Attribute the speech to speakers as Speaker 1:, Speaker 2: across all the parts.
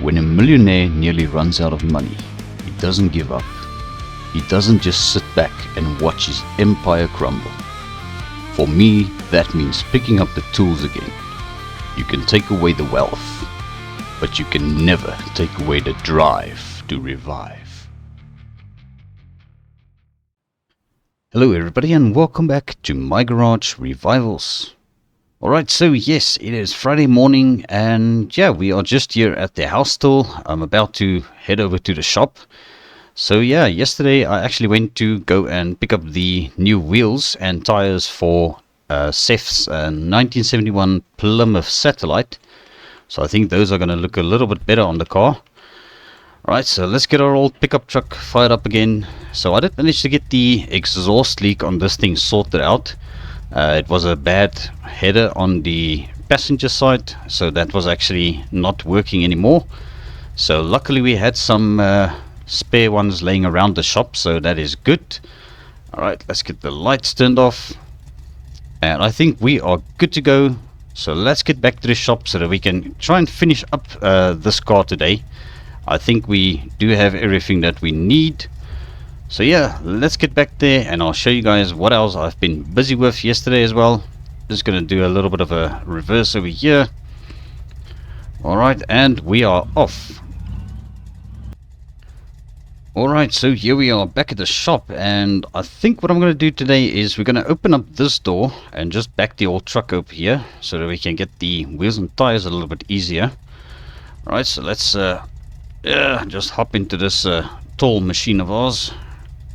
Speaker 1: When a millionaire nearly runs out of money, he doesn't give up. He doesn't just sit back and watch his empire crumble. For me, that means picking up the tools again. You can take away the wealth, but you can never take away the drive to revive. Hello everybody and welcome back to My Garage Revivals. Alright, so yes, it is Friday morning and yeah, we are just here at the house still. I'm about to head over to the shop. So yeah, yesterday I actually went to go and pick up the new wheels and tires for Seth's 1971 Plymouth Satellite. So I think those are going to look a little bit better on the car. Alright, so let's get our old pickup truck fired up again. So I did manage to get the exhaust leak on this thing sorted out. It was a bad header on the passenger side, so that was actually not working anymore. So luckily we had some spare ones laying around the shop, so that is good. Alright, let's get the lights turned off. And I think we are good to go. So let's get back to the shop so that we can try and finish up this car today. I think we do have everything that we need. So yeah, let's get back there and I'll show you guys what else I've been busy with yesterday as well. Just going to do a little bit of a reverse over here. Alright, and we are off. Alright, so here we are back at the shop, and I think what I'm going to do today is we're going to open up this door and just back the old truck over here so that we can get the wheels and tires a little bit easier. Alright, so let's just hop into this tall machine of ours.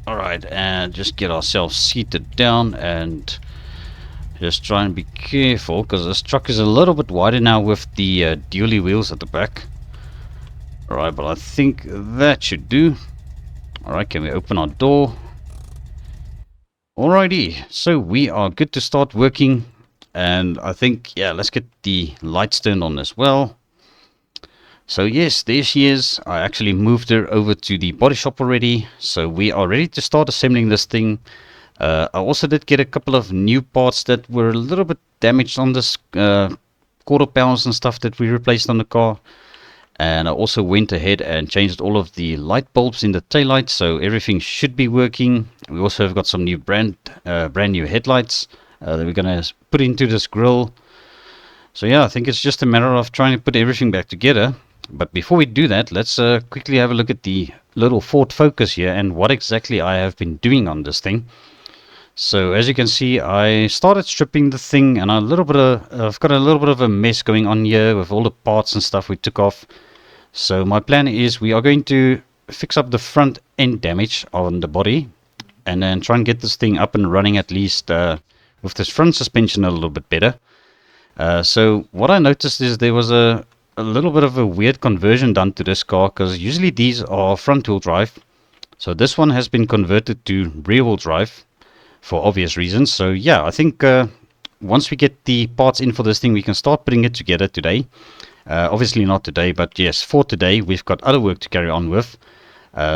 Speaker 1: Alright, and just get ourselves seated down and just try and be careful because this truck is a little bit wider now with the dually wheels at the back. Alright, but I think that should do. Alright, can we open our door? Alrighty, so we are good to start working. And I think, yeah, let's get the lights turned on as well. So yes, there she is. I actually moved her over to the body shop already. So we are ready to start assembling this thing. I also did get a couple of new parts that were a little bit damaged on this quarter pounds and stuff that we replaced on the car. And I also went ahead and changed all of the light bulbs in the taillights, so everything should be working. We also have got some new brand new headlights that we're going to put into this grille. So yeah, I think it's just a matter of trying to put everything back together. But before we do that, let's quickly have a look at the little Ford Focus here and what exactly I have been doing on this thing. So as you can see, I started stripping the thing, and I've got a little bit of a mess going on here with all the parts and stuff we took off. So my plan is we are going to fix up the front end damage on the body and then try and get this thing up and running at least with this front suspension a little bit better. So what I noticed is there was a little bit of a weird conversion done to this car, because usually these are front wheel drive. So this one has been converted to rear wheel drive for obvious reasons. So yeah, I think once we get the parts in for this thing, we can start putting it together today. Obviously not today, but yes, for today we've got other work to carry on with.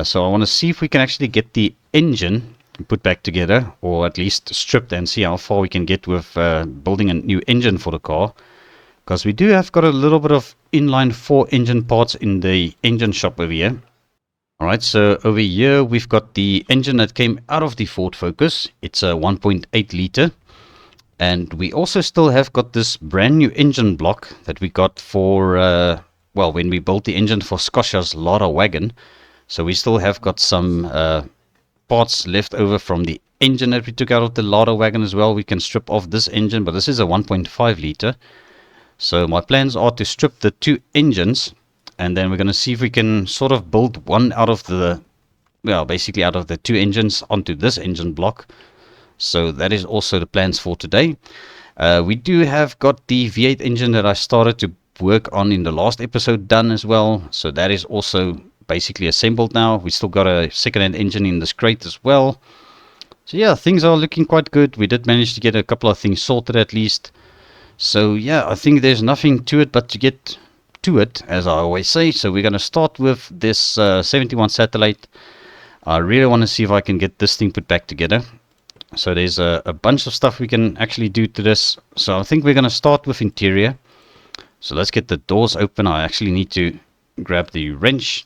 Speaker 1: So I want to see if we can actually get the engine put back together, or at least stripped, and see how far we can get with building a new engine for the car. Because we do have got a little bit of inline 4 engine parts in the engine shop over here. Alright, so over here we've got the engine that came out of the Ford Focus. It's a 1.8 liter. And we also still have got this brand new engine block that we got for, well, when we built the engine for Scotia's Lada wagon. So we still have got some parts left over from the engine that we took out of the Lada wagon as well. We can strip off this engine, but this is a 1.5 liter. So my plans are to strip the 2 engines, and then we're going to see if we can sort of build one out of the, well, basically out of the 2 engines onto this engine block. So that is also the plans for today. We do have got the V8 engine that I started to work on in the last episode done as well. So that is also basically assembled now. We still got a second-hand engine in this crate as well. So yeah, things are looking quite good. We did manage to get a couple of things sorted at least. So yeah, I think there's nothing to it but to get to it, as I always say. So we're going to start with this 71 Satellite. I really want to see if I can get this thing put back together. So there's a bunch of stuff we can actually do to this. So I think we're going to start with interior. So let's get the doors open. I actually need to grab the wrench.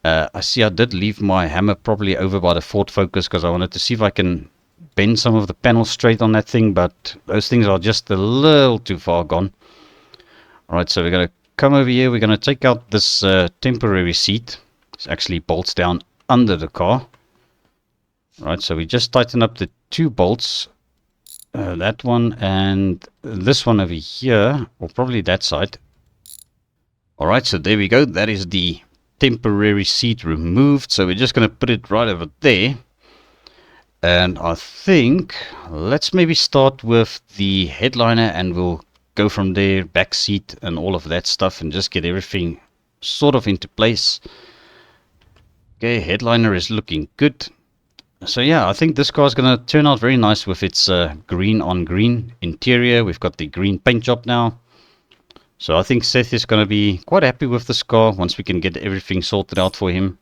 Speaker 1: I see I did leave my hammer probably over by the Ford Focus because I wanted to see if I can bend some of the panels straight on that thing, but those things are just a little too far gone. Alright, so we're going to come over here. We're going to take out this temporary seat. It actually bolts down under the car. Alright, so we just tighten up the two bolts. That one and this one over here, or probably that side. Alright, so there we go. That is the temporary seat removed. So we're just going to put it right over there. And I think let's maybe start with the headliner and we'll go from there, back seat and all of that stuff, and just get everything sort of into place. Okay, headliner is looking good. So yeah, I think this car is going to turn out very nice with its green on green interior. We've got the green paint job now. So I think Seth is going to be quite happy with this car once we can get everything sorted out for him.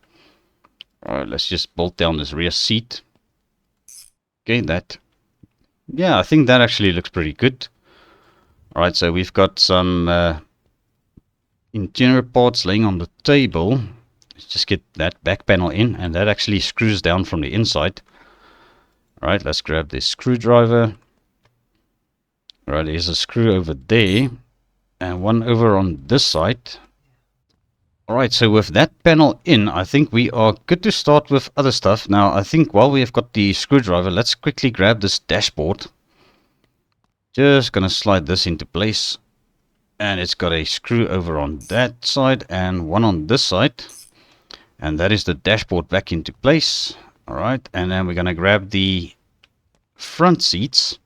Speaker 1: Alright, let's just bolt down this rear seat. Okay, yeah, I think that actually looks pretty good. Alright, so we've got some interior parts laying on the table. Let's just get that back panel in, and that actually screws down from the inside. Alright, let's grab this screwdriver. Alright, there's a screw over there. And one over on this side. Alright, so with that panel in, I think we are good to start with other stuff. Now, I think while we have got the screwdriver, let's quickly grab this dashboard. Just going to slide this into place. And it's got a screw over on that side and one on this side. And that is the dashboard back into place. Alright, and then we're going to grab the front seats.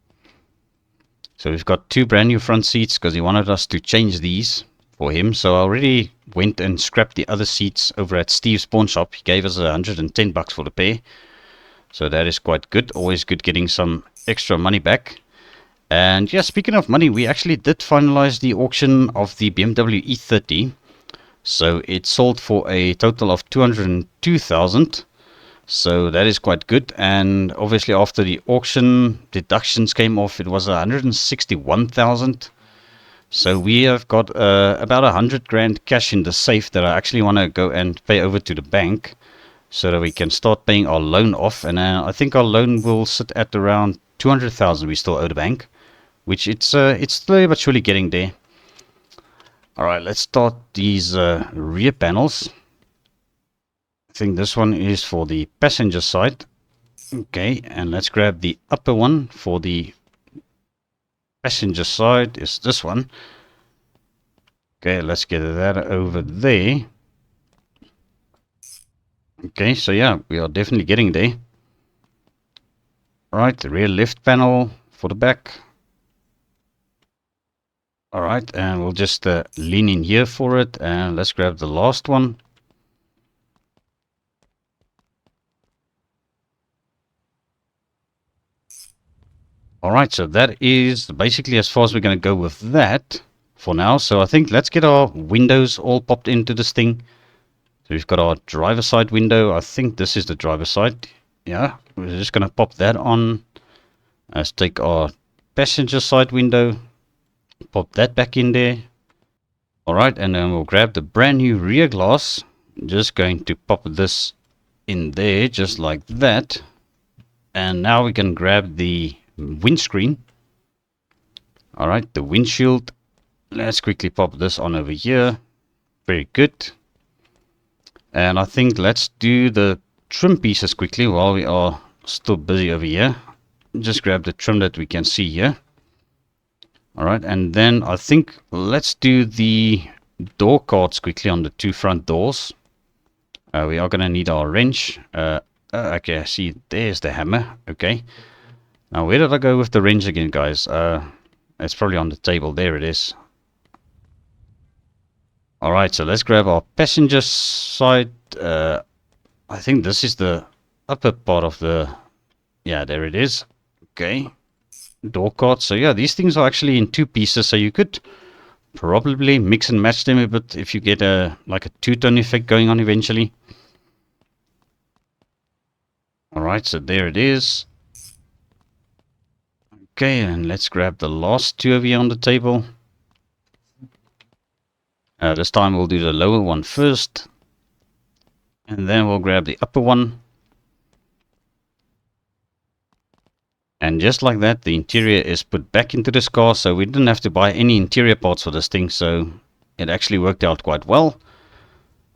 Speaker 1: So we've got two brand new front seats because he wanted us to change these for him. So I already went and scrapped the other seats over at Steve's pawn shop. He gave us $110 for the pair. So that is quite good. Always good getting some extra money back. And yeah, speaking of money, we actually did finalize the auction of the BMW E30. So it sold for a total of 202,000. So that is quite good. And obviously after the auction deductions came off, it was 161,000. So we have got about 100 grand cash in the safe that I actually want to go and pay over to the bank so that we can start paying our loan off. And I think our loan will sit at around 200,000 we still owe the bank, which it's slowly but surely getting there. All right, let's start these rear panels. I think this one is for the passenger side. Okay, and let's grab the upper one for the passenger side. Is this one. Okay, let's get that over there. Okay, so yeah, we are definitely getting there. Right, the rear lift panel for the back. Alright, and we'll just lean in here for it, and let's grab the last one. Alright, so that is basically as far as we're going to go with that for now. So I think let's get our windows all popped into this thing. So we've got our driver side window. I think this is the driver side. Yeah, we're just going to pop that on. Let's take our passenger side window. Pop that back in there. Alright, and then we'll grab the brand new rear glass. Just going to pop this in there just like that. And now we can grab the windscreen. Alright, the windshield. Let's quickly pop this on over here. Very good. And I think let's do the trim pieces quickly while we are still busy over here. Just grab the trim that we can see here. Alright, and then I think let's do the door cards quickly on the two front doors. We are going to need our wrench. Okay, I see there's the hammer. Okay. Now, where did I go with the wrench again, guys? It's probably on the table. There it is. Alright, so let's grab our passenger side. I think this is the upper part of the... Yeah, there it is. Okay. Door cards. So yeah, these things are actually in two pieces. So you could probably mix and match them a bit if you get like a two-tone effect going on eventually. Alright, so there it is. Okay, and let's grab the last two over here on the table. This time we'll do the lower one first, and then we'll grab the upper one. And just like that, the interior is put back into this car, so we didn't have to buy any interior parts for this thing, so it actually worked out quite well.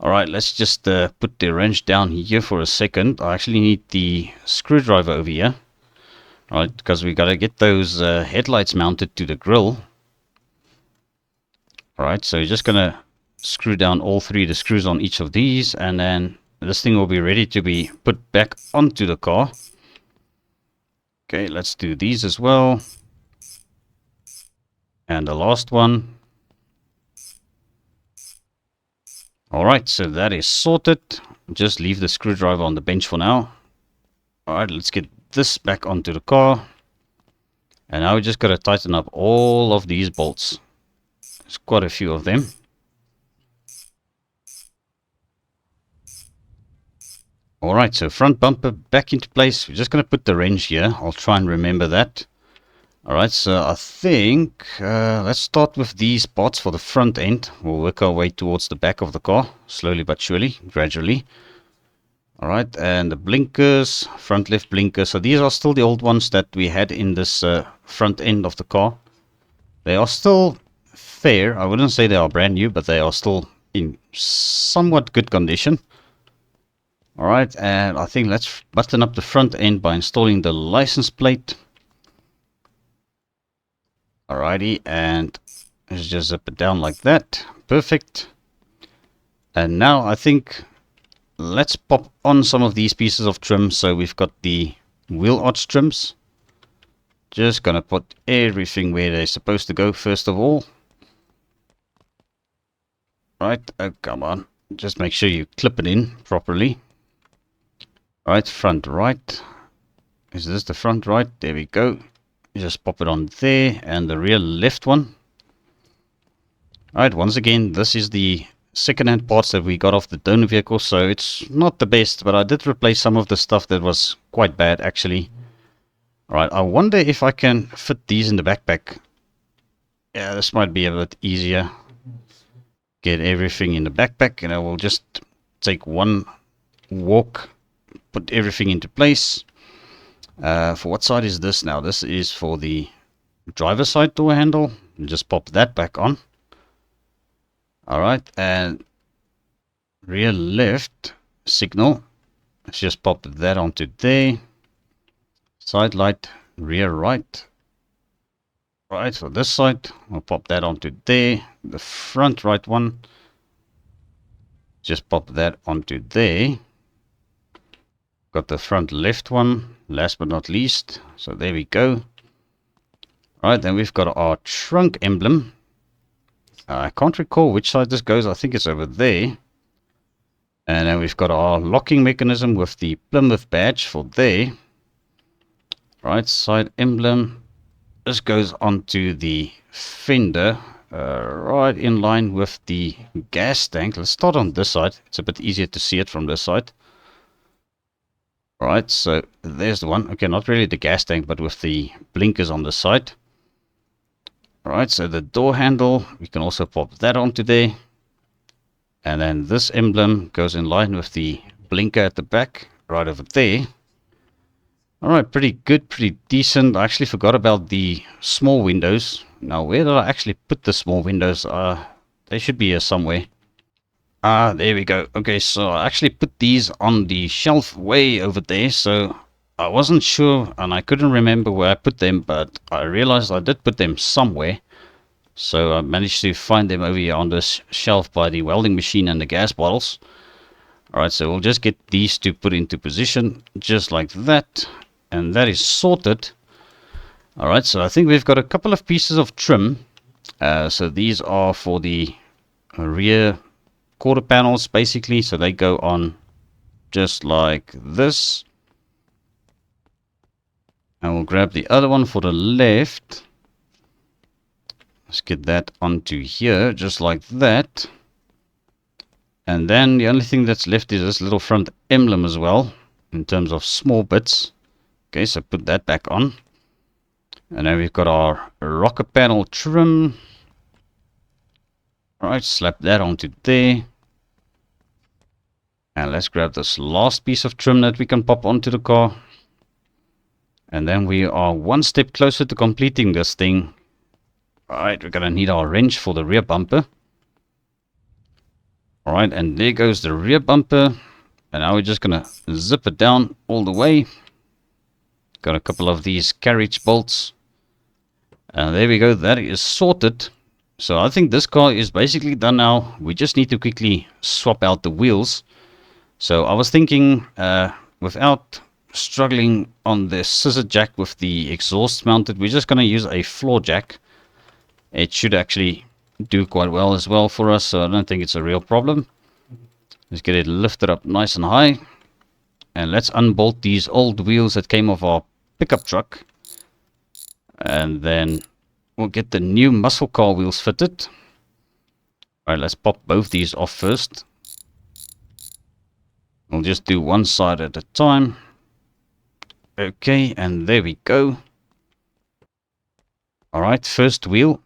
Speaker 1: Alright, let's just put the wrench down here for a second. I actually need the screwdriver over here. Alright, because we gotta get those headlights mounted to the grille. Alright, so you're just gonna screw down all three of the screws on each of these, and then this thing will be ready to be put back onto the car. Okay, let's do these as well. And the last one. Alright, so that is sorted. Just leave the screwdriver on the bench for now. Alright, let's get this back onto the car. And now we just got to tighten up all of these bolts. There's quite a few of them. Alright, so front bumper back into place. We're just going to put the wrench here. I'll try and remember that. Alright, so I think let's start with these parts for the front end. We'll work our way towards the back of the car, slowly but surely, gradually. Alright, and the blinkers, front left blinker. So these are still the old ones that we had in this front end of the car. They are still fair. I wouldn't say they are brand new, but they are still in somewhat good condition. Alright, and I think let's button up the front end by installing the license plate. Alrighty, and let's just zip it down like that. Perfect. And now I think let's pop on some of these pieces of trim. So we've got the wheel arch trims. Just gonna put everything where they're supposed to go first of all. Right, oh come on. Just make sure you clip it in properly. Right, front right. Is this the front right? There we go. Just pop it on there, and the rear left one. Alright, once again, this is the second-hand parts that we got off the donor vehicle, so it's not the best, but I did replace some of the stuff that was quite bad actually. Alright, I wonder if I can fit these in the backpack. Yeah, this might be a bit easier. Get everything in the backpack, and I will just take one walk, put everything into place. For what side is this now? This is for the driver's side door handle. Just pop that back on. Alright, and rear left signal. Let's just pop that onto there. Side light, rear right. Right, for this side, I'll pop that onto there. The front right one, just pop that onto there. Got the front left one, last but not least. So there we go. Right, then we've got our trunk emblem. I can't recall which side this goes. I think it's over there. And then we've got our locking mechanism with the Plymouth badge for there. Right, side emblem. This goes onto the fender, right in line with the gas tank. Let's start on this side. It's a bit easier to see it from this side. Right, so there's the one. Okay, not really the gas tank, but with the blinkers on the side. Alright, so the door handle, we can also pop that onto there. And then this emblem goes in line with the blinker at the back, right over there. Alright, pretty good, pretty decent. I actually forgot about the small windows. Now, where did I actually put the small windows? They should be here somewhere. There we go. Okay, so I actually put these on the shelf way over there, so I wasn't sure and I couldn't remember where I put them, but I realized I did put them somewhere. So I managed to find them over here on this shelf by the welding machine and the gas bottles. Alright, so we'll just get these two put into position, just like that. And that is sorted. Alright, so I think we've got a couple of pieces of trim. So these are for the rear quarter panels, basically. So they go on just like this. And we'll grab the other one for the left. Let's get that onto here, just like that. And then the only thing that's left is this little front emblem as well, in terms of small bits. Okay, so put that back on. And then we've got our rocker panel trim. Alright, slap that onto there. And let's grab this last piece of trim that we can pop onto the car. And then we are one step closer to completing this thing. Alright, we're gonna need our wrench for the rear bumper. Alright, and there goes the rear bumper. And now we're just gonna zip it down all the way. Got a couple of these carriage bolts. And there we go, that is sorted. So I think this car is basically done now. We just need to quickly swap out the wheels. So I was thinking, without struggling on the scissor jack with the exhaust mounted, we're just going to use a floor jack. It should actually do quite well as well for us, so I don't think it's a real problem. Let's get it lifted up nice and high. And let's unbolt these old wheels that came off our pickup truck. And then we'll get the new muscle car wheels fitted. Alright, let's pop both these off first. We'll just do one side at a time. Okay, and there we go. Alright, first wheel.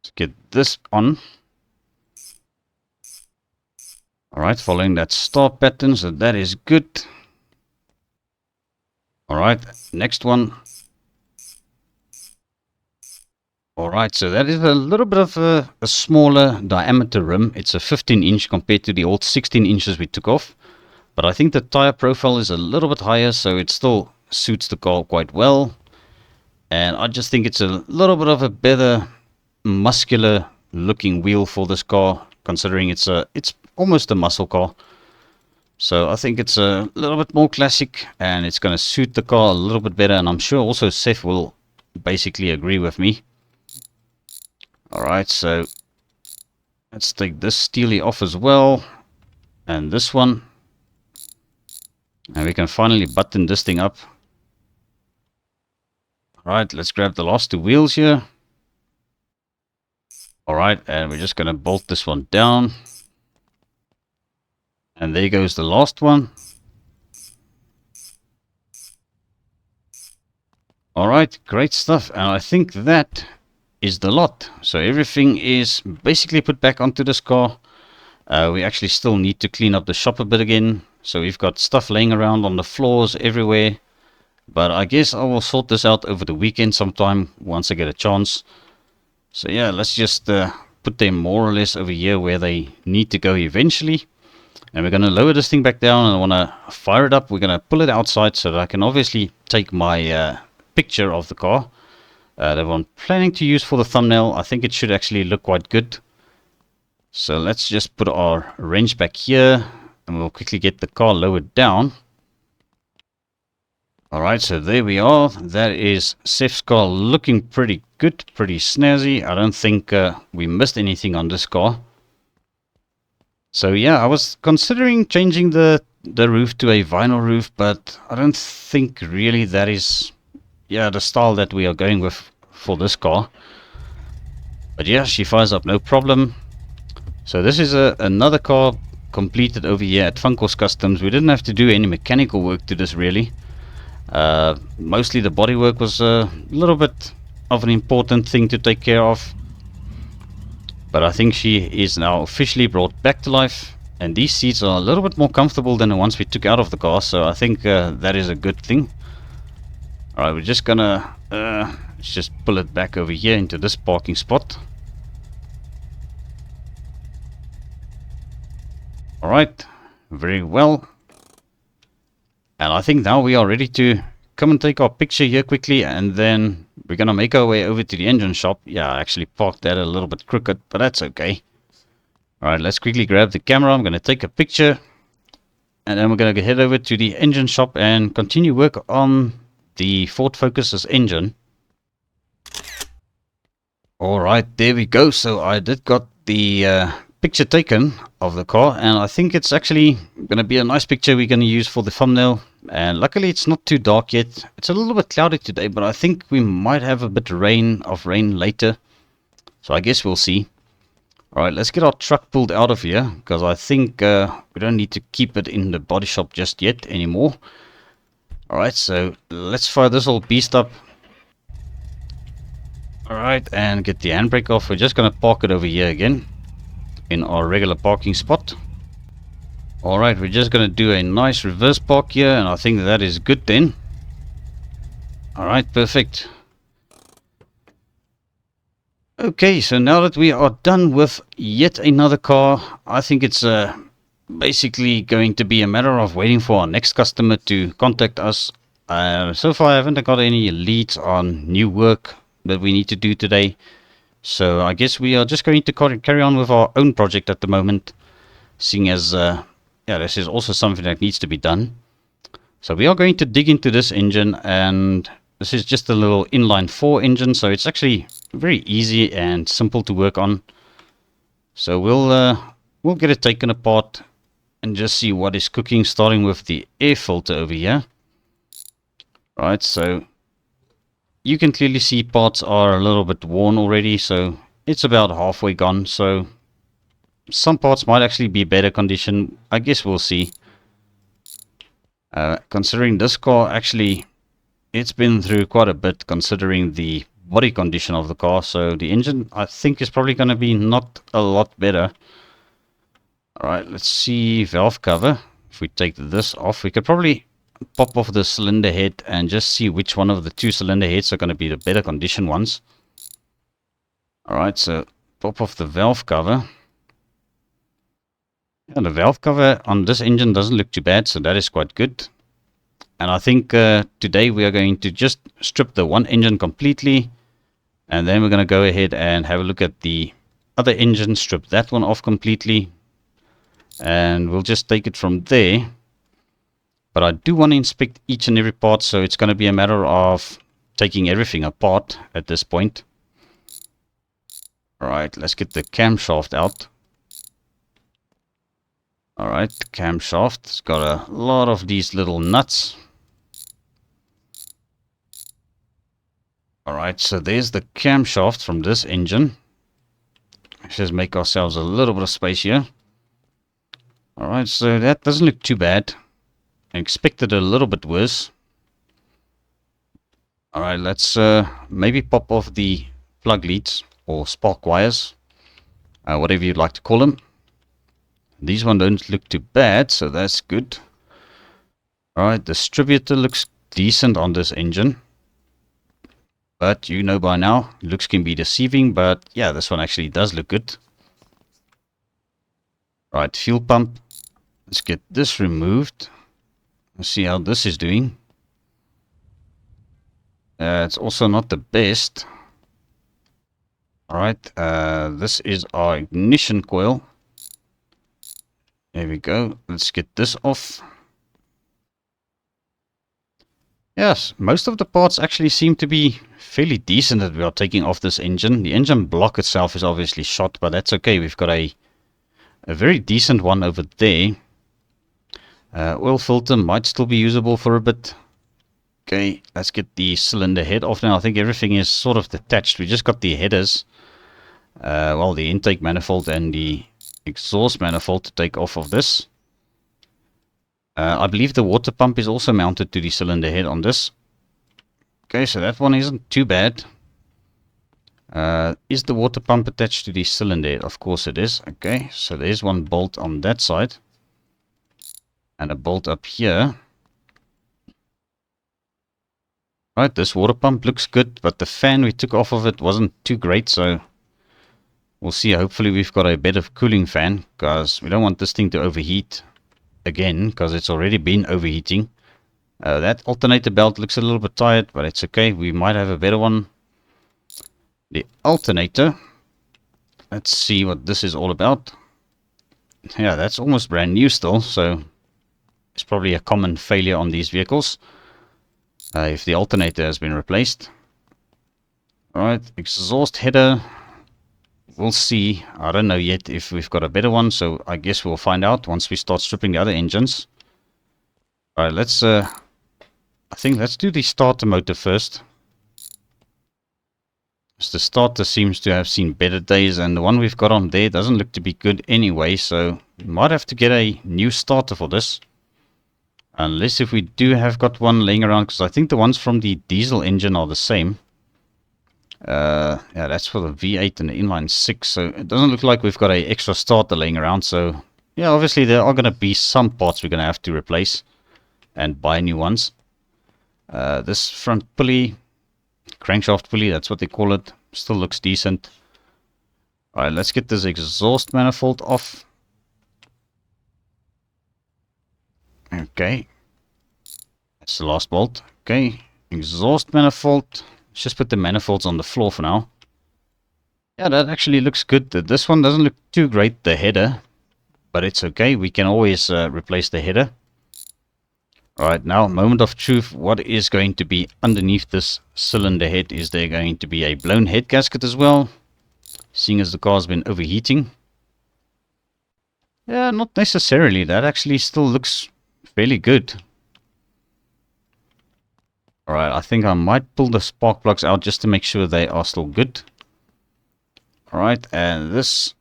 Speaker 1: Let's get this on. Alright, following that star pattern, so that is good. Alright, next one. Alright, so that is a little bit of a smaller diameter rim. It's a 15-inch compared to the old 16 inches we took off. But I think the tire profile is a little bit higher, so it still suits the car quite well. And I just think it's a little bit of a better muscular looking wheel for this car, considering it's almost a muscle car. So I think it's a little bit more classic, and it's going to suit the car a little bit better. And I'm sure also Seth will basically agree with me. Alright, so let's take this steely off as well, and this one, and we can finally button this thing up. Alright, let's grab the last two wheels here. Alright, and we're just going to bolt this one down, and there goes the last one. Alright, great stuff, and I think that is the lot. So everything is basically put back onto this car. We actually still need to clean up the shop a bit again. So we've got stuff laying around on the floors everywhere. But I guess I will sort this out over the weekend sometime once I get a chance. So yeah, let's just put them more or less over here where they need to go eventually. And we're going to lower this thing back down, and I want to fire it up. We're going to pull it outside so that I can obviously take my picture of the car. That I'm planning to use for the thumbnail. I think it should actually look quite good. So let's just put our wrench back here, and we'll quickly get the car lowered down. Alright, so there we are. That is Seth's car, looking pretty good, pretty snazzy. I don't think we missed anything on this car. So yeah, I was considering changing the roof to a vinyl roof, but I don't think really that is the style that we are going with for this car. But yeah, she fires up no problem. So this is another car completed over here at FUNCLE's Customs. We didn't have to do any mechanical work to this really. Mostly the bodywork was a little bit of an important thing to take care of. But I think she is now officially brought back to life. And these seats are a little bit more comfortable than the ones we took out of the car. So I think that is a good thing. Alright, we're just gonna let's just pull it back over here into this parking spot. Alright, very well. And I think now we are ready to come and take our picture here quickly, and then we're gonna make our way over to the engine shop. Yeah, I actually parked that a little bit crooked, but that's okay. Alright, let's quickly grab the camera. I'm gonna take a picture, and then we're gonna head over to the engine shop and continue work on the Ford Focus's engine. Alright, there we go. So I did got the picture taken of the car, and I think it's actually going to be a nice picture we're going to use for the thumbnail. And luckily it's not too dark yet. It's a little bit cloudy today, but I think we might have a bit of rain later. So I guess we'll see. Alright, let's get our truck pulled out of here, because I think we don't need to keep it in the body shop just yet anymore. Alright, so let's fire this old beast up. Alright, and get the handbrake off. We're just going to park it over here again in our regular parking spot. Alright, we're just going to do a nice reverse park here, and I think that is good then. Alright, perfect. Okay, so now that we are done with yet another car, I think it's basically going to be a matter of waiting for our next customer to contact us. So far I haven't got any leads on new work that we need to do today. So I guess we are just going to carry on with our own project at the moment, seeing as this is also something that needs to be done. So we are going to dig into this engine, and this is just a little inline 4 engine, so it's actually very easy and simple to work on. So we'll get it taken apart and just see what is cooking, starting with the air filter over here. Right, so you can clearly see parts are a little bit worn already, so it's about halfway gone. So some parts might actually be better condition. I guess we'll see. Considering this car, actually, it's been through quite a bit considering the body condition of the car. So the engine, I think, is probably going to be not a lot better. Alright, let's see valve cover. If we take this off, we could probably pop off the cylinder head and just see which one of the 2 cylinder heads are going to be the better condition ones. Alright, so pop off the valve cover. And the valve cover on this engine doesn't look too bad, so that is quite good. And I think today we are going to just strip the one engine completely, and then we're going to go ahead and have a look at the other engine, strip that one off completely, and we'll just take it from there. But I do want to inspect each and every part, so it's going to be a matter of taking everything apart at this point. Alright, let's get the camshaft out. Alright, the camshaft. It's got a lot of these little nuts. Alright, so there's the camshaft from this engine. Let's just make ourselves a little bit of space here. Alright, so that doesn't look too bad. I expected a little bit worse. Alright, let's maybe pop off the plug leads or spark wires. Whatever you'd like to call them. These ones don't look too bad, so that's good. Alright, distributor looks decent on this engine. But you know by now, looks can be deceiving, but yeah, this one actually does look good. Right, fuel pump. Let's get this removed. Let's see how this is doing. It's also not the best. Alright, this is our ignition coil. There we go. Let's get this off. Yes, most of the parts actually seem to be fairly decent that we are taking off this engine. The engine block itself is obviously shot, but that's okay. We've got a very decent one over there. Oil filter might still be usable for a bit. Okay, let's get the cylinder head off now. I think everything is sort of detached. We just got the headers. Well, the intake manifold and the exhaust manifold to take off of this. I believe the water pump is also mounted to the cylinder head on this. Okay, so that one isn't too bad. Is the water pump attached to the cylinder head? Of course it is. Okay, so there's one bolt on that side. And a bolt up here. Right, this water pump looks good, but the fan we took off of it wasn't too great, so we'll see. Hopefully we've got a better cooling fan, because we don't want this thing to overheat again, because it's already been overheating. That alternator belt looks a little bit tired, but it's okay. We might have a better one. The alternator. Let's see what this is all about. Yeah, that's almost brand new still, so it's probably a common failure on these vehicles. If the alternator has been replaced. Alright, exhaust header. We'll see. I don't know yet if we've got a better one, so I guess we'll find out once we start stripping the other engines. Alright, let's I think let's do the starter motor first. The starter seems to have seen better days, and the one we've got on there doesn't look to be good anyway, so we might have to get a new starter for this. Unless if we do have got one laying around, because I think the ones from the diesel engine are the same. Yeah, that's for the V8 and the inline 6. So it doesn't look like we've got a extra starter laying around. So yeah, obviously there are going to be some parts we're going to have to replace and buy new ones. This front pulley, crankshaft pulley, that's what they call it, still looks decent. Alright, let's get this exhaust manifold off. Okay, that's the last bolt. Okay, exhaust manifold. Let's just put the manifolds on the floor for now. Yeah, that actually looks good. This one doesn't look too great, the header, but it's okay. We can always replace the header. Alright, now moment of truth. What is going to be underneath this cylinder head? Is there going to be a blown head gasket as well? Seeing as the car's been overheating. Yeah, not necessarily. That actually still looks fairly good. Alright, I think I might pull the spark plugs out just to make sure they are still good. Alright, and this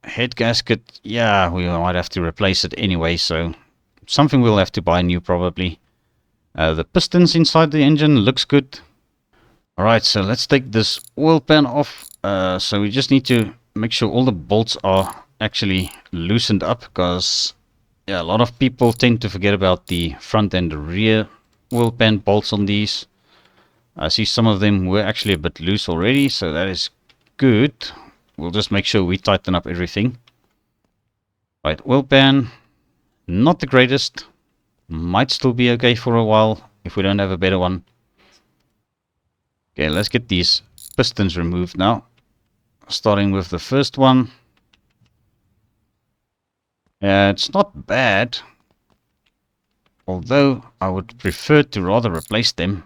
Speaker 1: head gasket, yeah, we might have to replace it anyway, so something we'll have to buy new probably. The pistons inside the engine looks good. Alright, so let's take this oil pan off. So we just need to make sure all the bolts are actually loosened up, because yeah, a lot of people tend to forget about the front and the rear oil pan bolts on these. I see some of them were actually a bit loose already, so that is good. We'll just make sure we tighten up everything. Right, oil pan, not the greatest. Might still be okay for a while if we don't have a better one. Okay, let's get these pistons removed now. Starting with the first one. It's not bad. Although I would prefer to rather replace them.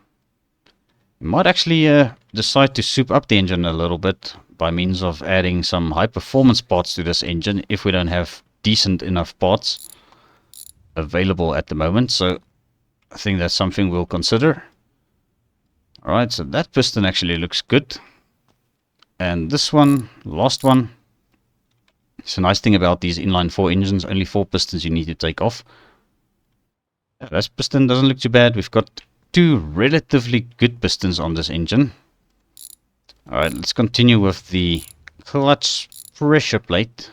Speaker 1: We might actually decide to soup up the engine a little bit by means of adding some high performance parts to this engine if we don't have decent enough parts available at the moment. So I think that's something we'll consider. Alright, so that piston actually looks good. And this one, last one. It's a nice thing about these inline 4 engines, only 4 pistons you need to take off. Yeah, that piston doesn't look too bad. We've got 2 relatively good pistons on this engine. Alright, let's continue with the clutch pressure plate.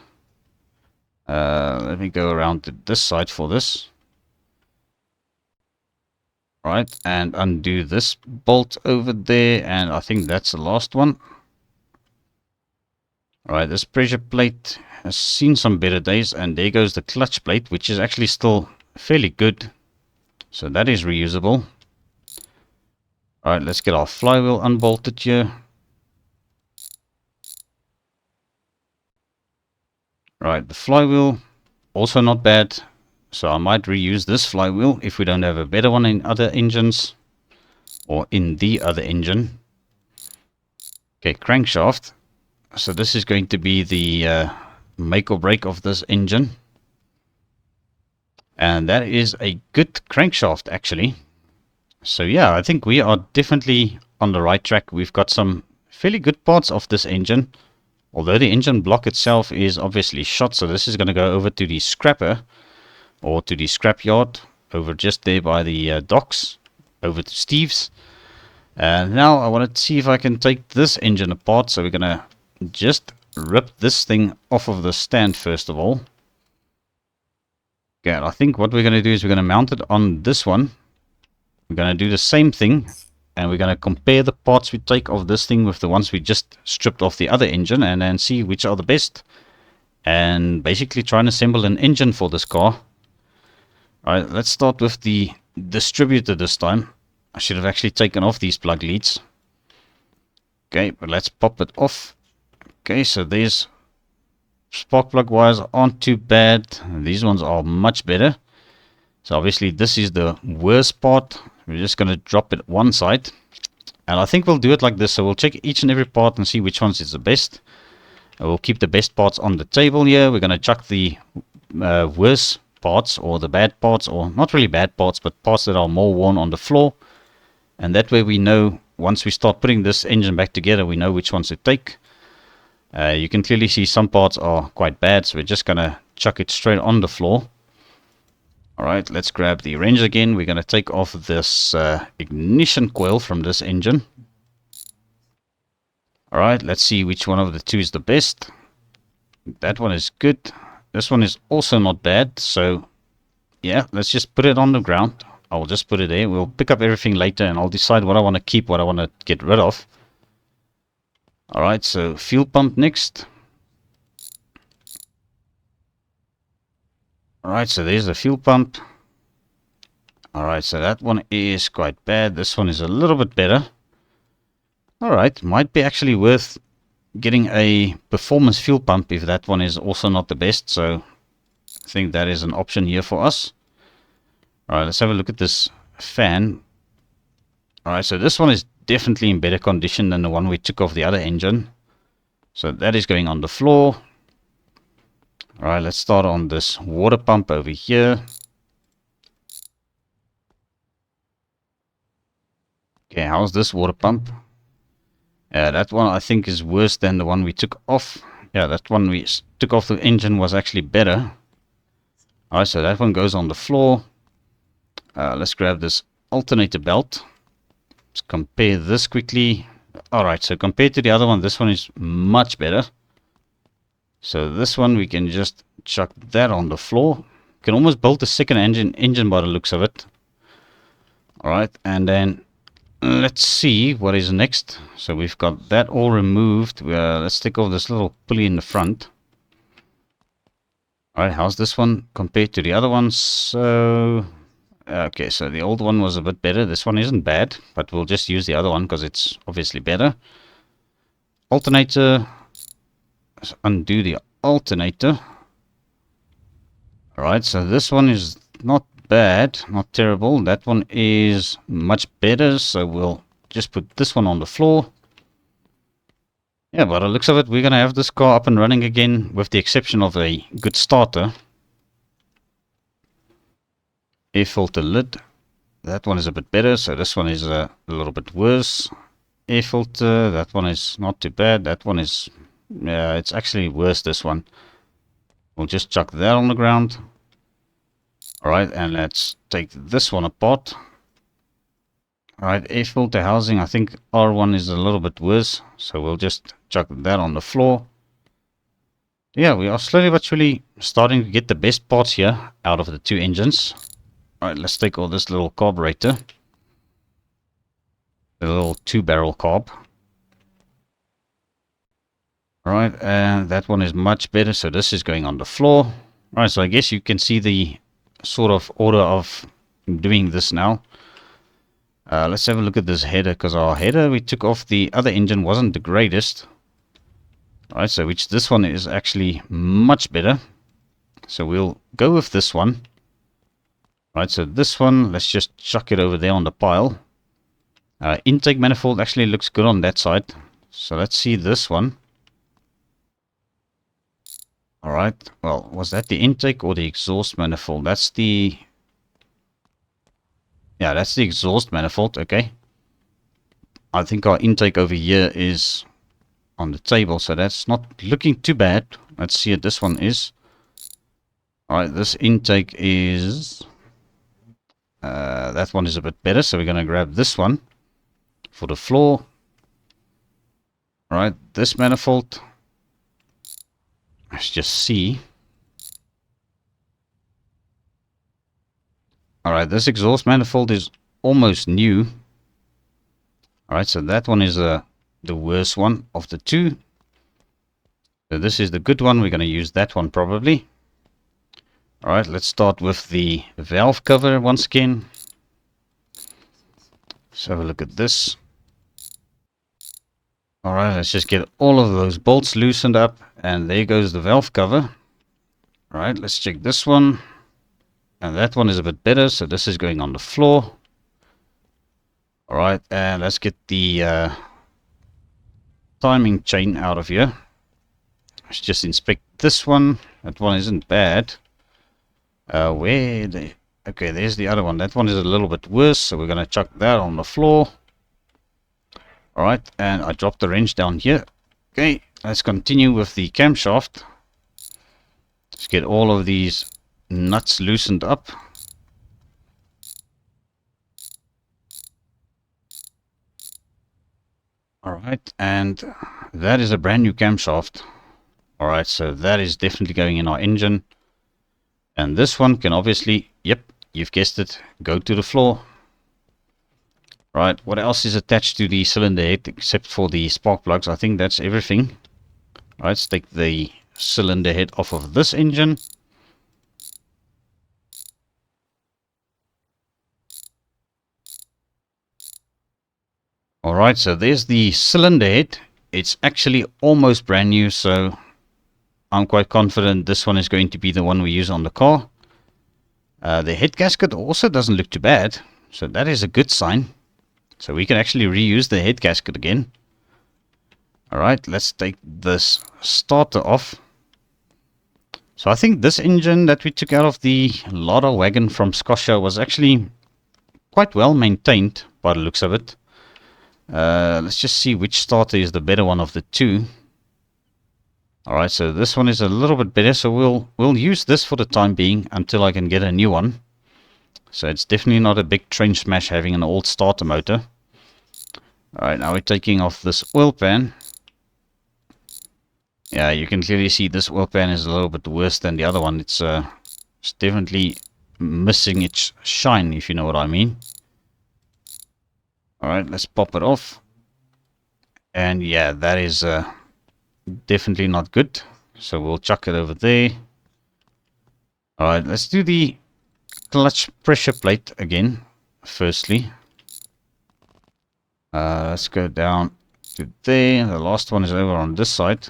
Speaker 1: Let me go around to this side for this. Alright, and undo this bolt over there, and I think that's the last one. Alright, this pressure plate has seen some better days, and there goes the clutch plate, which is actually still fairly good. So that is reusable. Alright, let's get our flywheel unbolted here. Right, the flywheel, also not bad. So I might reuse this flywheel if we don't have a better one in other engines. Or in the other engine. Okay, crankshaft. So this is going to be the make or break of this engine. And that is a good crankshaft actually. So yeah, I think we are definitely on the right track. We've got some fairly good parts of this engine. Although the engine block itself is obviously shot, so this is going to go over to the scrapper. Or to the scrapyard. Over just there by the docks. Over to Steve's. And now I want to see if I can take this engine apart. So we're going to just rip this thing off of the stand first of all. Okay, I think what we're going to do is we're going to mount it on this one. We're going to do the same thing. And we're going to compare the parts we take off this thing with the ones we just stripped off the other engine. And then see which are the best. And basically try and assemble an engine for this car. Alright, let's start with the distributor this time. I should have actually taken off these plug leads. Okay, but let's pop it off. Okay, so these spark plug wires aren't too bad. These ones are much better. So obviously this is the worst part. We're just going to drop it one side. And I think we'll do it like this. So we'll check each and every part and see which ones is the best. And we'll keep the best parts on the table here. We're going to chuck the worst parts or the bad parts, or not really bad parts, but parts that are more worn on the floor. And that way we know, once we start putting this engine back together, we know which ones to take. You can clearly see some parts are quite bad, so we're just going to chuck it straight on the floor. Alright, let's grab the wrench again. We're going to take off this ignition coil from this engine. Alright, let's see which one of the two is the best. That one is good. This one is also not bad. So, yeah, let's just put it on the ground. I'll just put it there. We'll pick up everything later and I'll decide what I want to keep, what I want to get rid of. Alright, so fuel pump next. Alright, so there's the fuel pump. Alright, so that one is quite bad. This one is a little bit better. Alright, might be actually worth getting a performance fuel pump if that one is also not the best. So I think that is an option here for us. Alright, let's have a look at this fan. Alright, so this one is definitely in better condition than the one we took off the other engine. So that is going on the floor. Alright, let's start on this water pump over here. Okay, how's this water pump? That one I think is worse than the one we took off. Yeah, that one we took off the engine was actually better. Alright, so that one goes on the floor. Let's grab this alternator belt. Let's compare this quickly. Alright, so compared to the other one, this one is much better. So this one we can just chuck that on the floor. Can almost build a second engine by the looks of it. Alright, and then let's see what is next. So we've got that all removed. Let's take off this little pulley in the front. Alright, how's this one compared to the other ones? So, okay, so the old one was a bit better. This one isn't bad, but we'll just use the other one because it's obviously better. Alternator. Let's undo the alternator. Alright, so this one is not bad, not terrible. That one is much better, so we'll just put this one on the floor. Yeah, by the looks of it, we're going to have this car up and running again, with the exception of a good starter. Air filter lid. That one is a bit better, so this one is a little bit worse. Air filter, that one is not too bad. That one is, yeah, it's actually worse, this one. We'll just chuck that on the ground. Alright, and let's take this one apart. Alright, air filter housing, I think R1 is a little bit worse, so we'll just chuck that on the floor. Yeah, we are slowly but surely starting to get the best parts here out of the two engines. Alright, let's take all this little carburetor. The little 2-barrel carb. Alright, and that one is much better, so this is going on the floor. Alright, so I guess you can see the sort of order of doing this now. Let's have a look at this header, because our header we took off the other engine wasn't the greatest. Alright, so which this one is actually much better. So we'll go with this one. Alright, so this one, let's just chuck it over there on the pile. Intake manifold actually looks good on that side. So let's see this one. Alright, well, was that the intake or the exhaust manifold? That's the... yeah, that's the exhaust manifold, okay. I think our intake over here is on the table, so that's not looking too bad. Let's see what this one is. Alright, this intake is... that one is a bit better, so we're going to grab this one for the floor. Alright, this manifold... let's just see. Alright, this exhaust manifold is almost new. Alright, so that one is the worst one of the two. So this is the good one. We're going to use that one probably. Alright, let's start with the valve cover once again. Let's have a look at this. Alright, let's just get all of those bolts loosened up. And there goes the valve cover. Alright, let's check this one. And that one is a bit better, so this is going on the floor. Alright, and let's get the timing chain out of here. Let's just inspect this one. That one isn't bad. Okay, there's the other one. That one is a little bit worse, so we're going to chuck that on the floor. Alright, and I dropped the wrench down here. Okay, let's continue with the camshaft. Let's get all of these nuts loosened up. Alright, Right, and that is a brand new camshaft. Alright, so that is definitely going in our engine. And this one can obviously, yep, you've guessed it, go to the floor. Right, what else is attached to the cylinder head except for the spark plugs? I think that's everything. Right, let's take the cylinder head off of this engine. Alright, so there's the cylinder head. It's actually almost brand new, so I'm quite confident this one is going to be the one we use on the car. The head gasket also doesn't look too bad, so that is a good sign. So we can actually reuse the head gasket again. Alright, let's take this starter off. So I think this engine that we took out of the Lada wagon from Scotia was actually quite well maintained by the looks of it. Let's just see which starter is the better one of the two. Alright, so this one is a little bit better, so we'll use this for the time being until I can get a new one. So it's definitely not a big train smash having an old starter motor. Alright, now we're taking off this oil pan. Yeah, you can clearly see this oil pan is a little bit worse than the other one. It's definitely missing its shine, if you know what I mean. Alright, let's pop it off. And yeah, that is definitely not good. So we'll chuck it over there. Alright, let's do the clutch pressure plate again, firstly. Let's go down to there. The last one is over on this side.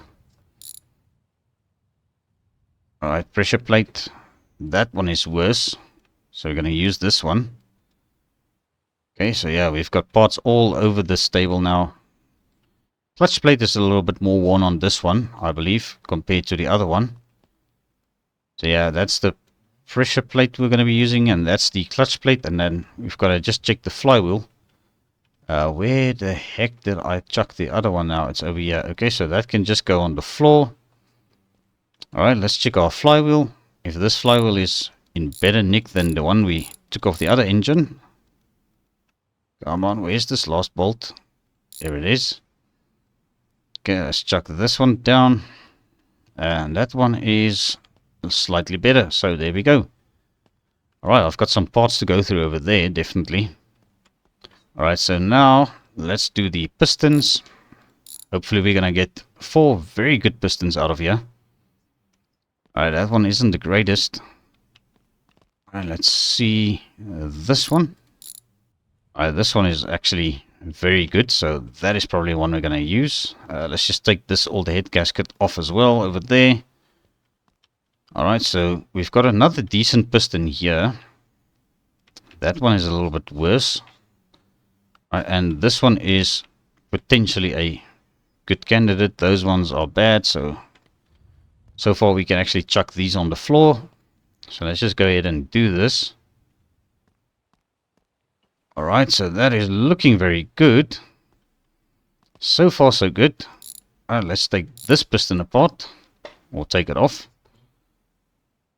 Speaker 1: Alright, pressure plate. That one is worse. So we're going to use this one. Okay, so yeah, we've got parts all over this table now. Clutch plate is a little bit more worn on this one, I believe, compared to the other one. So yeah, that's the pressure plate we're going to be using, and that's the clutch plate. And then we've got to just check the flywheel. Where the heck did I chuck the other one now? It's over here. Okay, so that can just go on the floor. Alright, let's check our flywheel. If this flywheel is in better nick than the one we took off the other engine. Come on, where's this last bolt? There it is. Okay, let's chuck this one down. And that one is slightly better. So there we go. Alright, I've got some parts to go through over there, definitely. Alright, so now let's do the pistons. Hopefully we're going to get 4 very good pistons out of here. Alright, that one isn't the greatest. Alright, let's see this one. Alright, this one is actually very good, so that is probably one we're going to use. Let's just take this old head gasket off as well over there. Alright, so we've got another decent piston here. That one is a little bit worse. And this one is potentially a good candidate. Those ones are bad, so far we can actually chuck these on the floor. So let's just go ahead and do this. Alright, so that is looking very good. So far so good. Let's take this piston apart. Or take it off.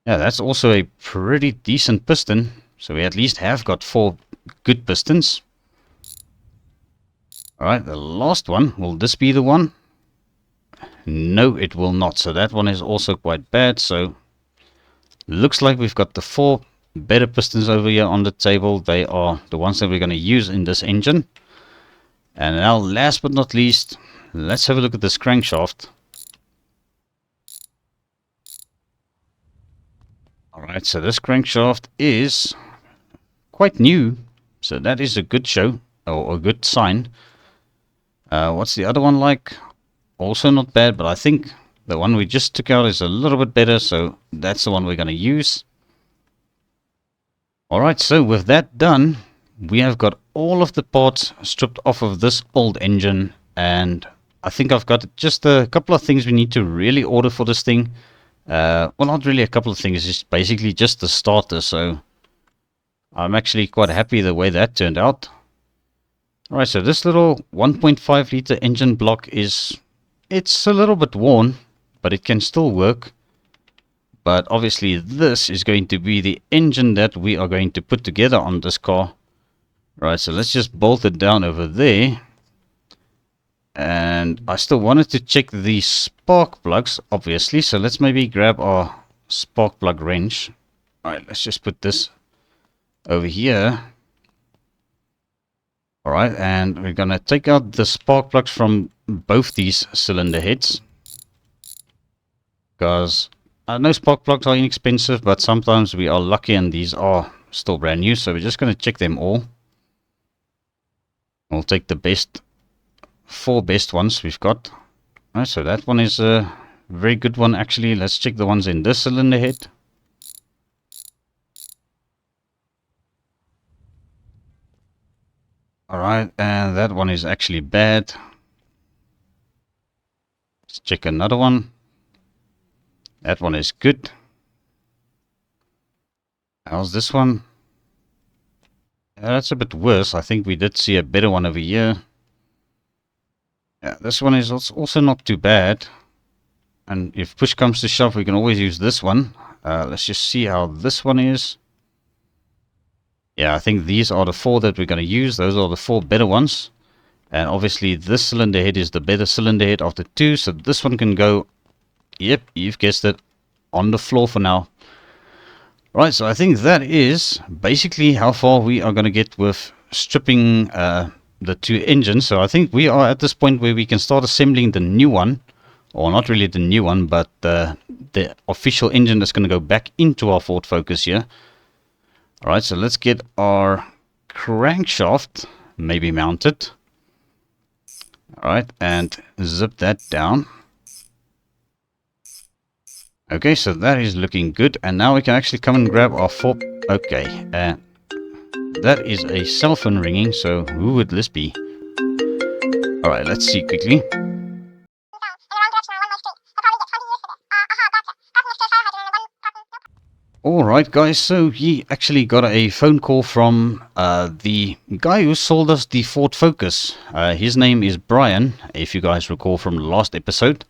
Speaker 1: Yeah, that's also a pretty decent piston. So we at least have got 4 good pistons. Alright, the last one. Will this be the one? No, it will not. So that one is also quite bad. So looks like we've got the 4 better pistons over here on the table. They are the ones that we're going to use in this engine. And now, last but not least, let's have a look at this crankshaft. Alright, so this crankshaft is quite new. So that is a good show, or a good sign. What's the other one like? Also not bad, but I think the one we just took out is a little bit better, so that's the one we're going to use. Alright, so with that done, we have got all of the parts stripped off of this old engine, and I think I've got just a couple of things we need to really order for this thing. Well, not really a couple of things, it's basically just the starter, so I'm actually quite happy the way that turned out. Alright, so this little 1.5 liter engine block it's a little bit worn, but it can still work. But obviously this is going to be the engine that we are going to put together on this car. Right, so let's just bolt it down over there. And I still wanted to check the spark plugs, obviously. So let's maybe grab our spark plug wrench. Alright, let's just put this over here. Alright, and we're going to take out the spark plugs from both these cylinder heads. Because I know spark plugs are inexpensive, but sometimes we are lucky and these are still brand new. So we're just going to check them all. We'll take the four best ones we've got. Alright, so that one is a very good one actually. Let's check the ones in this cylinder head. Alright, and that one is actually bad. Let's check another one. That one is good. How's this one? Yeah, that's a bit worse. I think we did see a better one over here. Yeah, this one is also not too bad. And if push comes to shove, we can always use this one. Let's just see how this one is. Yeah, I think these are the four that we're going to use. Those are the four better ones. And obviously this cylinder head is the better cylinder head of the two. So this one can go, yep, you've guessed it, on the floor for now. Right, so I think that is basically how far we are going to get with stripping the two engines. So I think we are at this point where we can start assembling the new one. Or not really the new one, but the official engine that's going to go back into our Ford Focus here. Alright, so let's get our crankshaft maybe mounted. Alright, and zip that down. Okay, so that is looking good. And now we can actually come and grab our Ford. Okay, that is a cell phone ringing, so who would this be? Alright, let's see quickly. Alright guys, so he actually got a phone call from the guy who sold us the Ford Focus. His name is Brian, if you guys recall from the last episode.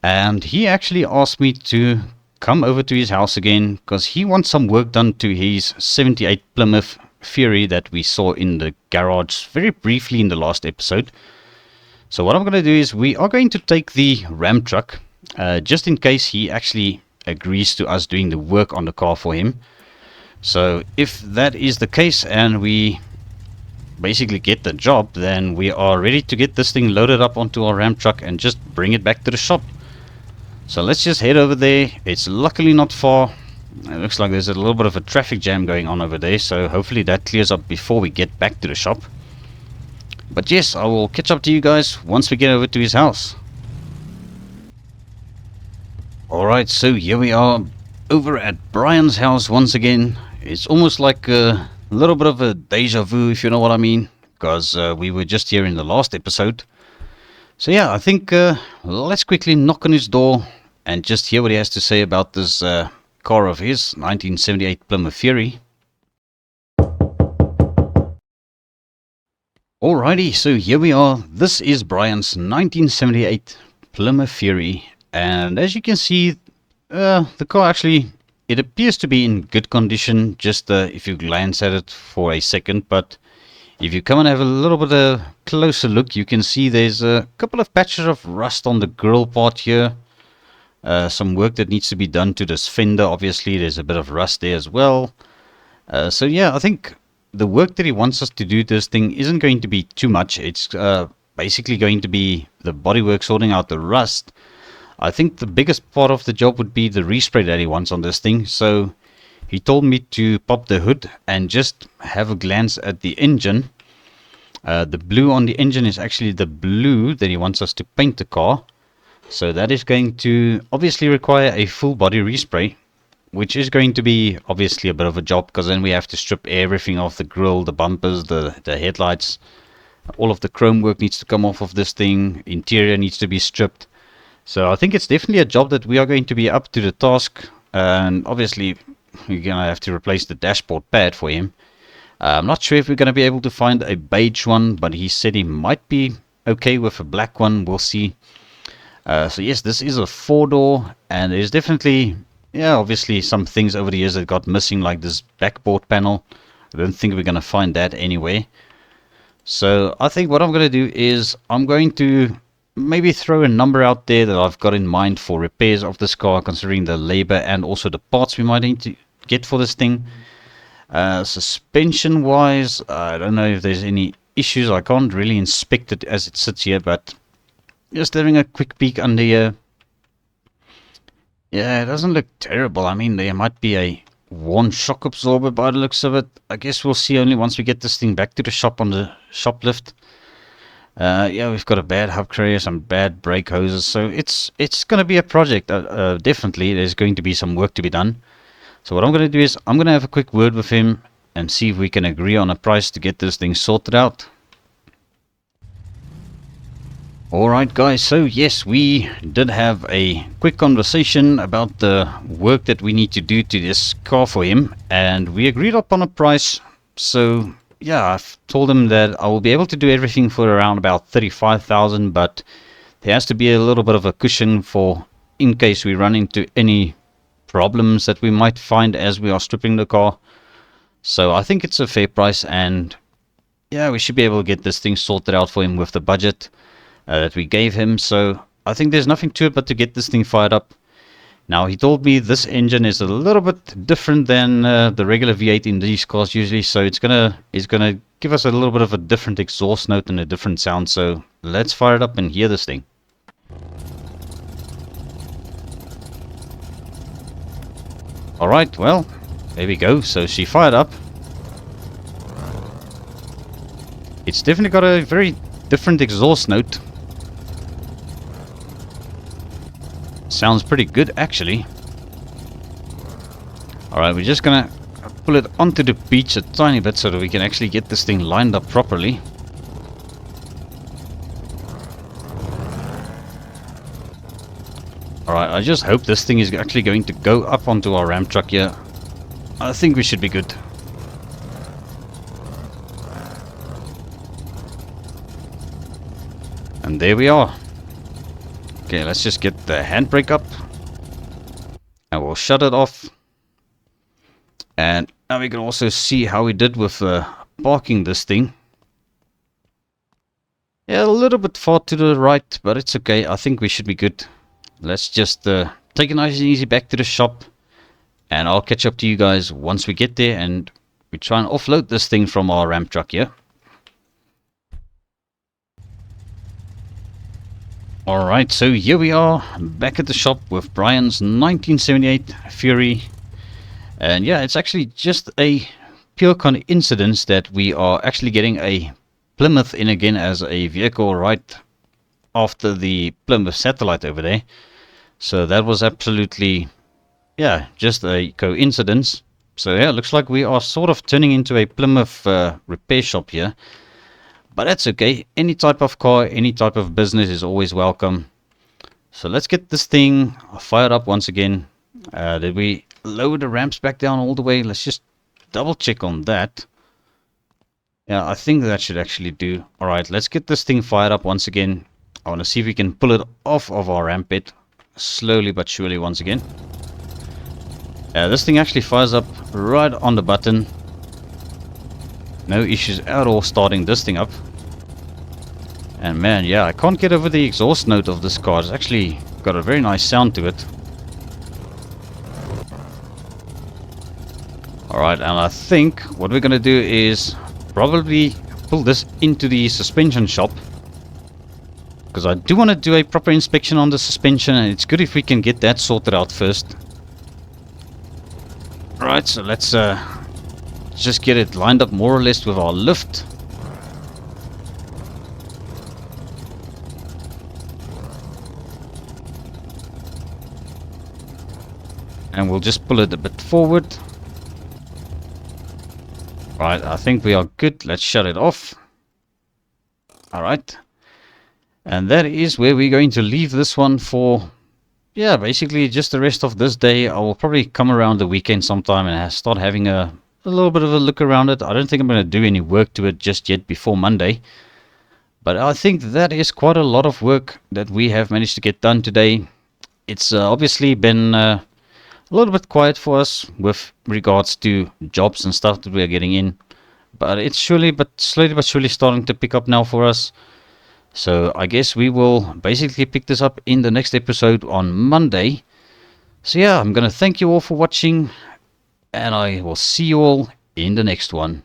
Speaker 1: And he actually asked me to come over to his house again because he wants some work done to his 78 Plymouth Fury that we saw in the garage very briefly in the last episode. So what I'm going to do is we are going to take the Ram truck just in case he actually agrees to us doing the work on the car for him. So if that is the case and we basically get the job, then we are ready to get this thing loaded up onto our Ram truck and just bring it back to the shop. So let's just head over there. It's luckily not far. It looks like there's a little bit of a traffic jam going on over there, so hopefully that clears up before we get back to the shop. But yes, I will catch up to you guys once we get over to his house. Alright, so here we are over at Brian's house once again. It's almost like a little bit of a deja vu, if you know what I mean, because we were just here in the last episode. So yeah, I think let's quickly knock on his door and just hear what he has to say about this car of his, 1978 Plymouth Fury. Alrighty, so here we are. This is Brian's 1978 Plymouth Fury. And as you can see, the car actually, it appears to be in good condition, just if you glance at it for a second. But if you come and have a little bit of a closer look, you can see there's a couple of patches of rust on the grille part here. Some work that needs to be done to this fender. Obviously, there's a bit of rust there as well. So yeah, I think the work that he wants us to do to this thing isn't going to be too much. It's basically going to be the bodywork, sorting out the rust. I think the biggest part of the job would be the respray that he wants on this thing. So he told me to pop the hood and just have a glance at the engine. The blue on the engine is actually the blue that he wants us to paint the car. So that is going to obviously require a full body respray, which is going to be obviously a bit of a job because then we have to strip everything off the grille, the bumpers, the headlights. All of the chrome work needs to come off of this thing. Interior needs to be stripped. So I think it's definitely a job that we are going to be up to the task. And obviously we're going to have to replace the dashboard pad for him. I'm not sure if we're going to be able to find a beige one, but he said he might be okay with a black one. We'll see. So yes, this is a 4-door, and there's definitely, yeah, obviously some things over the years that got missing, like this backboard panel. I don't think we're going to find that anyway. So I think what I'm going to do is I'm going to maybe throw a number out there that I've got in mind for repairs of this car, considering the labor and also the parts we might need to get for this thing. Suspension wise, I don't know if there's any issues. I can't really inspect it as it sits here, but just having a quick peek under here. Yeah, it doesn't look terrible. I mean, there might be a worn shock absorber by the looks of it. I guess we'll see only once we get this thing back to the shop on the shop lift. Yeah, we've got a bad hub carrier, some bad brake hoses, so it's going to be a project. Definitely, there's going to be some work to be done. So what I'm going to do is I'm going to have a quick word with him and see if we can agree on a price to get this thing sorted out. Alright guys, so yes, we did have a quick conversation about the work that we need to do to this car for him, and we agreed upon a price. So yeah, I've told him that I will be able to do everything for around about 35,000, but there has to be a little bit of a cushion for in case we run into any problems that we might find as we are stripping the car. So I think it's a fair price, and yeah, we should be able to get this thing sorted out for him with the budget that we gave him. So I think there's nothing to it but to get this thing fired up. Now, he told me this engine is a little bit different than the regular V8 in these cars usually, so it's gonna give us a little bit of a different exhaust note and a different sound. So let's fire it up and hear this thing. Alright, well, there we go. So she fired up. It's definitely got a very different exhaust note. Sounds pretty good actually. Alright, we're just gonna pull it onto the beach a tiny bit so that we can actually get this thing lined up properly. Alright, I just hope this thing is actually going to go up onto our ramp truck here. I think we should be good. And there we are. Okay, let's just get the handbrake up. And we'll shut it off. And now we can also see how we did with parking this thing. Yeah, a little bit far to the right, but it's okay. I think we should be good. Let's just take it nice and easy back to the shop. And I'll catch up to you guys once we get there and we try and offload this thing from our ramp truck here. Alright, so here we are back at the shop with Brian's 1978 Fury. And yeah, it's actually just a pure coincidence that we are actually getting a Plymouth in again as a vehicle right after the Plymouth Satellite over there. So that was absolutely, yeah, just a coincidence. So yeah, it looks like we are sort of turning into a Plymouth repair shop here. But that's okay. Any type of car, any type of business is always welcome. So let's get this thing fired up once again. Did we lower the ramps back down all the way? Let's just double check on that. Yeah, I think that should actually do. Alright, let's get this thing fired up once again. I want to see if we can pull it off of our ramp bed. Slowly but surely once again. This thing actually fires up right on the button. No issues at all starting this thing up. And man, yeah, I can't get over the exhaust note of this car. It's actually got a very nice sound to it. Alright, and I think what we're going to do is probably pull this into the suspension shop. Because I do want to do a proper inspection on the suspension, and it's good if we can get that sorted out first. Alright, so let's just get it lined up more or less with our lift. And we'll just pull it a bit forward. Right, I think we are good. Let's shut it off. Alright. And that is where we're going to leave this one for, yeah, basically just the rest of this day. I will probably come around the weekend sometime and start having a little bit of a look around it. I don't think I'm going to do any work to it just yet before Monday. But I think that is quite a lot of work that we have managed to get done today. It's obviously been a little bit quiet for us with regards to jobs and stuff that we are getting in. But it's slowly but surely starting to pick up now for us. So I guess we will basically pick this up in the next episode on Monday. So yeah, I'm going to thank you all for watching, and I will see you all in the next one.